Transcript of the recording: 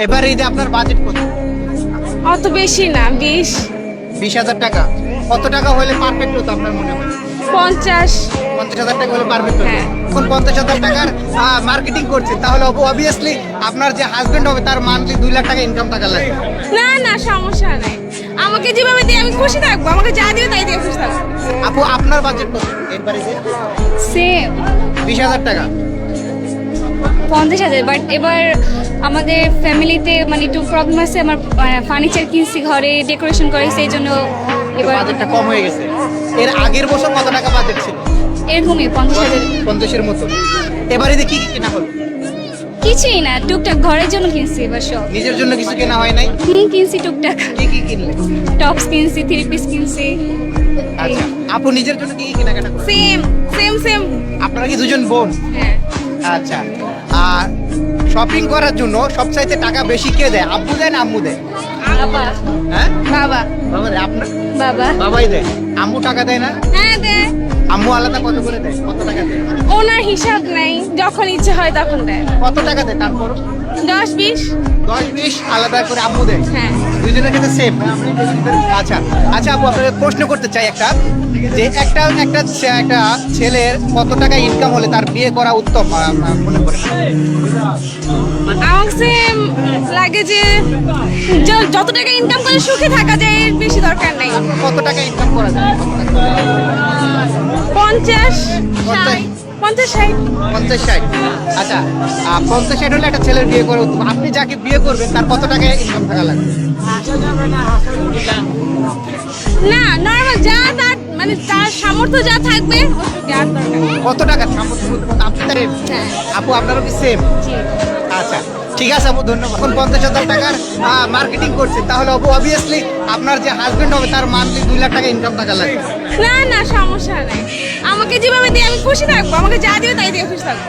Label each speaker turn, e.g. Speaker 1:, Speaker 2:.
Speaker 1: এবার ঈদে আপনার বাজেট কত?
Speaker 2: অত বেশি না,
Speaker 1: 20,000 টাকা। কত টাকা হলে পারফেক্ট হতো আপনার মনে হয়?
Speaker 2: 50।
Speaker 1: 50,000 টাকা হলে পারফেক্ট হতো।
Speaker 2: হ্যাঁ।
Speaker 1: এখন 50,000 টাকার মার্কেটিং করছেন, তাহলে অবভিয়াসলি আপনার যে হাজবেন্ড হবে তার মান্থলি 2 লাখ টাকা ইনকাম টাকা লাগবে।
Speaker 2: না না, সমস্যা নাই। আমাকে যেভাবে দিয়ে আমি খুশি থাকবো, আমাকে যা দিবে তাই দিয়ে খুশি থাকবো।
Speaker 1: আপু আপনার বাজেট কত এবার ঈদে?
Speaker 3: সেম
Speaker 1: 20,000 টাকা।
Speaker 3: 50,000, বাট এবার আমাদের ফ্যামিলিতে মানে একটু প্রবলেম আছে। আমার ফার্নিচার কিনছি, ঘরে ডেকোরেশন করে, সেই জন্য এবার
Speaker 1: বাজেটটা কম হয়ে গেছে। এর আগের বছর কত টাকা বাজেট ছিল?
Speaker 3: এরকমই 50,000।
Speaker 1: 50-এর মতো। এবার ঈদে কি কি কেনা হলো?
Speaker 3: কিছুই না, টুকটাক ঘরের জন্য কিনছি এবার সব।
Speaker 1: নিজের জন্য কিছু কেনা হয় নাই?
Speaker 3: কিনছি টুকটাক,
Speaker 1: কি কি কিনলে?
Speaker 3: টপস কিনছি, 3 পিস কিনছি।
Speaker 1: আচ্ছা, আপু নিজের জন্য কি কি কেনাকাটা করলেন?
Speaker 2: Same same same.
Speaker 1: আপনারা কি দুজন বোন?
Speaker 2: হ্যাঁ।
Speaker 1: আচ্ছা, আর শপিং করার জন্য সবচাইতে টাকা বেশি কে দেয়, আব্বু দেয় না আম্মু দেয়?
Speaker 3: বাবা।
Speaker 1: হ্যাঁ,
Speaker 2: বাবা।
Speaker 1: বাবা দেয়। আপনার
Speaker 3: বাবা।
Speaker 1: বাবাই দেয়, আম্মু টাকা দেয় না?
Speaker 2: হ্যাঁ দে।
Speaker 1: আম্মু আলাদা কত করে দেয়, কত টাকা দেয়?
Speaker 2: ওনার হিসাব নাই, যখন ইচ্ছে হয় তখন দেয়।
Speaker 1: কত টাকা দেয় তারপর?
Speaker 2: 10-20।
Speaker 1: 10-20 আলাদা করে আম্মু দেয়।
Speaker 2: হ্যাঁ।
Speaker 1: দুইজনের ক্ষেত্রে সেম। আচ্ছা আচ্ছা আপু, আপনাকে প্রশ্ন করতে চাই একটা, যে একটা ছেলের কত টাকা ইনকাম হলে তার বিয়ে করা উত্তম মনে করেন?
Speaker 2: আমার সেম লাগে যে যত টাকা ইনকাম করে সুখে থাকা যায়, এর বেশি দরকার নাই।
Speaker 1: কত টাকা ইনকাম করা যায়?
Speaker 2: 50,
Speaker 1: 50,
Speaker 2: 50-60।
Speaker 1: 50-60। আচ্ছা, 50-60 হলে একটা ছেলের বিয়ে করা উত্তম। আপনি যাকে বিয়ে করবেন তার কত টাকা ইনকাম থাকা লাগবে?
Speaker 2: না, নরমাল যা তার মানে তার সামর্থ্য যা থাকবে ওটুকু আর দরকার নেই।
Speaker 1: কত টাকা সামর্থ্য বলতে কত? আপনি তার
Speaker 2: হ্যাঁ।
Speaker 1: আপু আপনারও কি সেম? আচ্ছা, ঠিক আছে আপু, ধন্যবাদ। এখন 50,000 টাকার মার্কেটিং করছেন, তাহলে অবভিয়াসলি আপনার যে হাজবেন্ড হবে তার মান্থলি 2 লাখ টাকা ইনকাম টাকা লাগবে।
Speaker 2: না না, সমস্যা নাই। আমাকে যেভাবে দিয়ে আমি খুশি থাকবো, আমাকে যা দিবে তাই দিয়ে খুশি থাকবো।